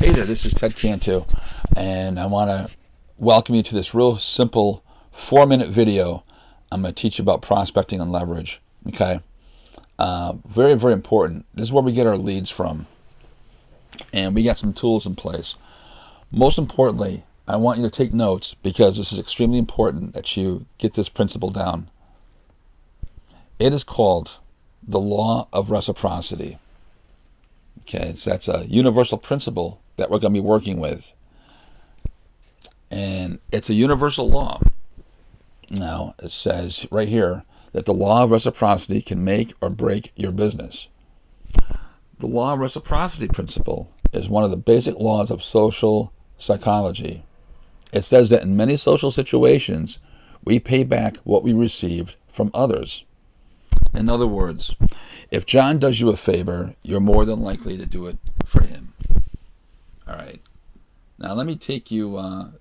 Hey there, this is Ted Cantu, and I want to welcome you to this real simple 4-minute video. I'm going to teach you about prospecting and leverage. Okay, very, very important. This is where we get our leads from, and we got some tools in place. Most importantly, I want you to take notes because this is extremely important that you get this principle down. It is called the law of reciprocity. Okay, so that's a universal principle that we're going to be working with. And it's a universal law. Now, it says right here that the law of reciprocity can make or break your business. The law of reciprocity principle is one of the basic laws of social psychology. It says that in many social situations, we pay back what we received from others. In other words, if John does you a favor, you're more than likely to do it for him. All right. Now let me take you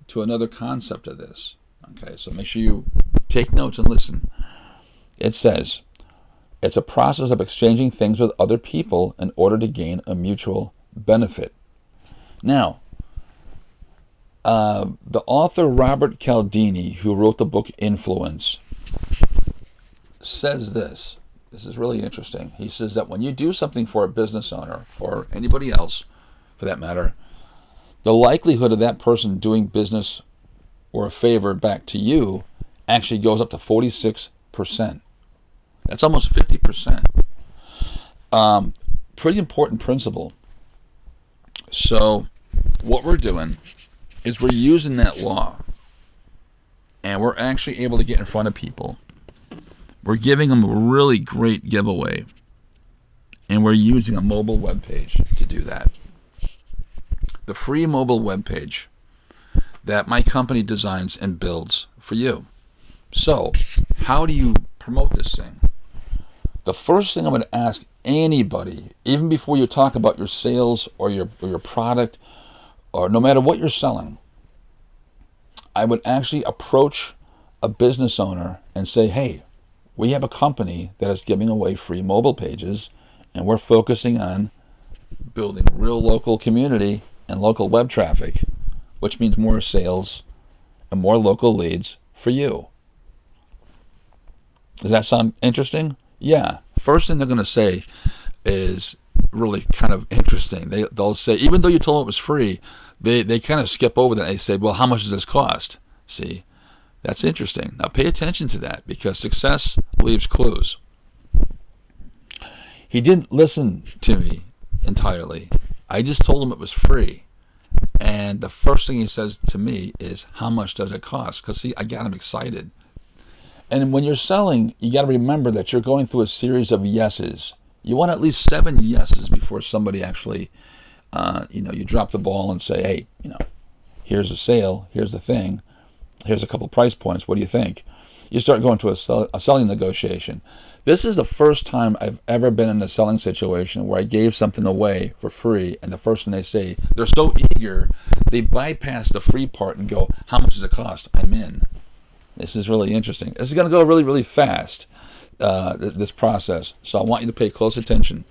to another concept of this. Okay, so make sure you take notes and listen. It says, it's a process of exchanging things with other people in order to gain a mutual benefit. Now, the author Robert Cialdini, who wrote the book Influence, says this. This is really interesting. He says that when you do something for a business owner or anybody else, for that matter, the likelihood of that person doing business or a favor back to you actually goes up to 46%. That's almost 50%. Pretty important principle. So what we're doing is we're using that law, and we're actually able to get in front of people. We're giving them a really great giveaway, and we're using a mobile web page to do that. The free mobile web page that my company designs and builds for you. So, how do you promote this thing? The first thing I'm going to ask anybody, even before you talk about your sales or your product, or no matter what you're selling, I would actually approach a business owner and say, hey, we have a company that is giving away free mobile pages, and we're focusing on building real local community and local web traffic, which means more sales and more local leads for you. Does that sound interesting? Yeah. First thing they're going to say is really kind of interesting. They'll say, even though you told them it was free, they kind of skip over that. They say, well, how much does this cost? See? That's interesting. Now pay attention to that, because success leaves clues. He didn't listen to me entirely. I just told him it was free. And the first thing he says to me is, how much does it cost? Because, see, I got him excited. And when you're selling, you got to remember that you're going through a series of yeses. You want at least 7 yeses before somebody actually, you drop the ball and say, hey, here's a sale, here's the thing. Here's a couple price points. What do you think? You start going to a selling negotiation. This is the first time I've ever been in a selling situation where I gave something away for free, and the first thing they say, they're so eager, they bypass the free part and go, how much does it cost? I'm in. This is really interesting. This is going to go really, really fast, this process. So I want you to pay close attention.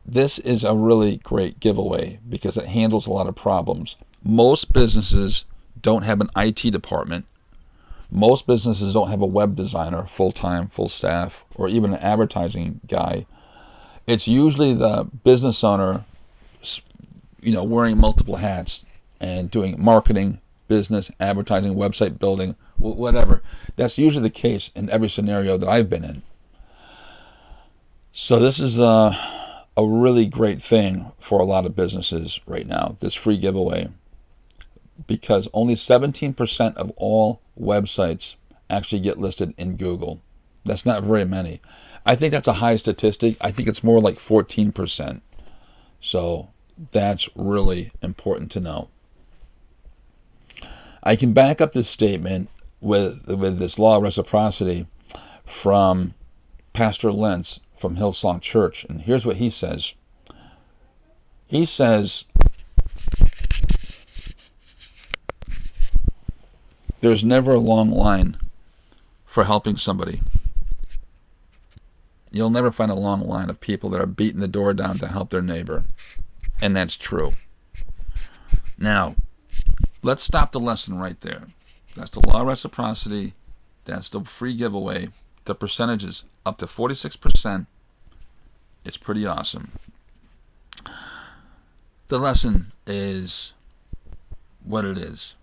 This is a really great giveaway because it handles a lot of problems. Most businesses don't have an IT department. Most businesses don't have a web designer, full-time, full staff, or even an advertising guy. It's usually the business owner, wearing multiple hats and doing marketing, business, advertising, website building, whatever. That's usually the case in every scenario that I've been in. So this is a really great thing for a lot of businesses right now, this free giveaway, because only 17% of all websites actually get listed in Google. That's not very many. I think that's a high statistic. I think it's more like 14%. So that's really important to know. I can back up this statement with this law of reciprocity from Pastor Lentz from Hillsong Church. And here's what he says. He says, there's never a long line for helping somebody. you'll never find a long line of people that are beating the door down to help their neighbor. And that's true. Now, let's stop the lesson right there. That's the law of reciprocity. That's the free giveaway. The percentage is up to 46%. It's pretty awesome. The lesson is what it is.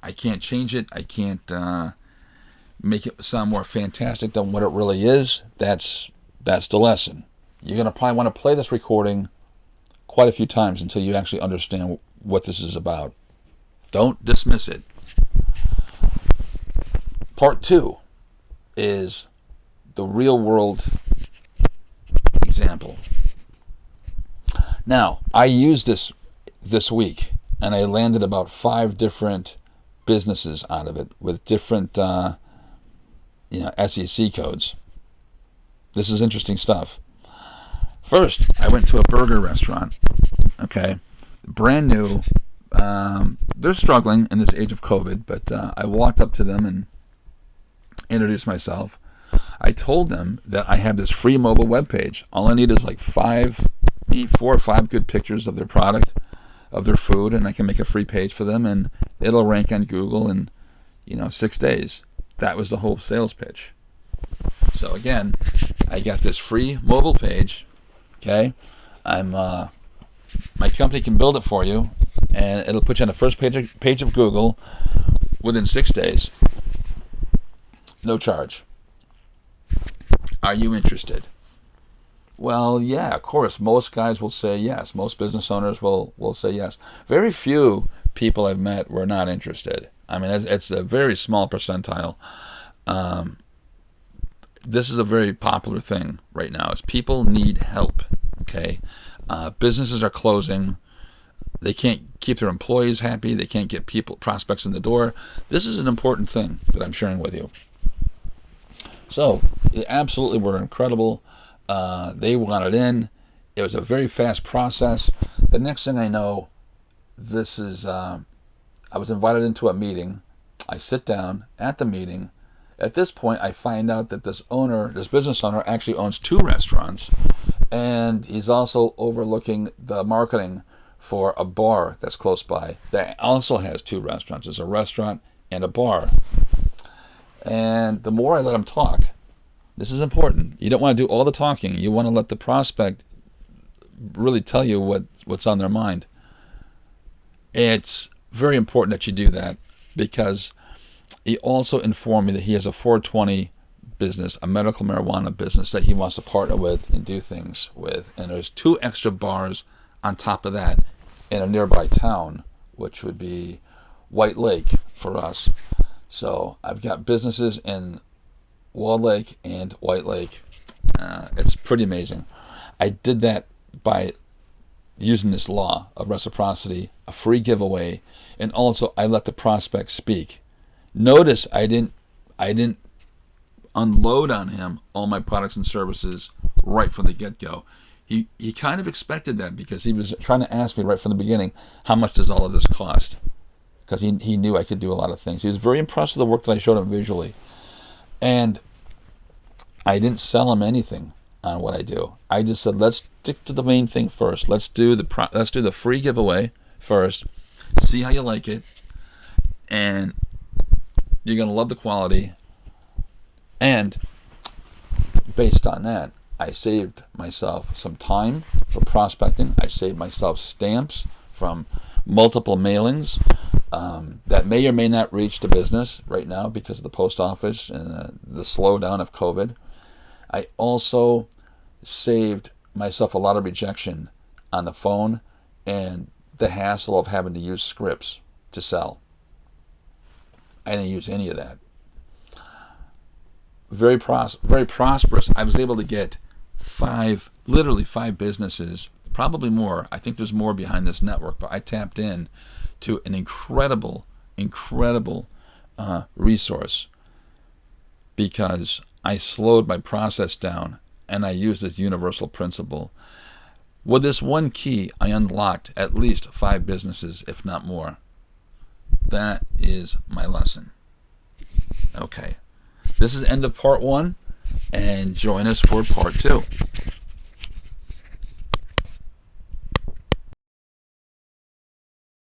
I can't change it. I can't make it sound more fantastic than what it really is. That's the lesson. You're going to probably want to play this recording quite a few times until you actually understand what this is about. Don't dismiss it. Part 2 is the real world example. Now, I used this week, and I landed about 5 different businesses out of it with different SEC codes. This is interesting stuff. First, I went to a burger restaurant. Okay, brand new. They're struggling in this age of COVID, but I walked up to them and introduced myself. I told them that I have this free mobile webpage. All I need is like 4 or 5 good pictures of their product, of their food, and I can make a free page for them, and it'll rank on Google in 6 days. That was the whole sales pitch. So again, I got this free mobile page. Okay, my company can build it for you, and it'll put you on the first page of Google within 6 days. No charge. Are you interested? Well, yeah, of course. Most guys will say yes. Most business owners will say yes. Very few people I've met were not interested. I mean, it's a very small percentile. This is a very popular thing right now. Is people need help. Okay, businesses are closing. They can't keep their employees happy. They can't get prospects in the door. This is an important thing that I'm sharing with you. So, it absolutely were incredible. They wanted in. It was a very fast process. The next thing I know, I was invited into a meeting. I sit down at the meeting. At this point, I find out that this business owner actually owns 2 restaurants, and he's also overlooking the marketing for a bar that's close by that also has 2 restaurants. There's a restaurant and a bar. And the more I let him talk, this is important. You don't want to do all the talking. You want to let the prospect really tell you what's on their mind. It's very important that you do that, because he also informed me that he has a 420 business, a medical marijuana business that he wants to partner with and do things with. And there's 2 extra bars on top of that in a nearby town, which would be White Lake for us. So I've got businesses in Walled Lake and White Lake. It's pretty amazing. I did that by using this law of reciprocity, a free giveaway, and also I let the prospect speak. Notice I didn't unload on him all my products and services right from the get-go. He kind of expected that, because he was trying to ask me right from the beginning, how much does all of this cost? Because he knew I could do a lot of things. He was very impressed with the work that I showed him visually. And I didn't sell him anything on what I do. I just said, let's stick to the main thing first. Let's do the free giveaway first. See how you like it. And you're going to love the quality. And based on that, I saved myself some time for prospecting. I saved myself stamps from multiple mailings that may or may not reach the business right now because of the post office and the slowdown of COVID. I also saved myself a lot of rejection on the phone and the hassle of having to use scripts to sell. I didn't use any of that. Very prosperous. I was able to get literally five businesses, probably more. I think there's more behind this network, but I tapped in to an incredible resource because I slowed my process down and I used this universal principle. With this one key, I unlocked at least 5 businesses, if not more. That is my lesson. Okay. This is the end of part 1, and join us for part 2.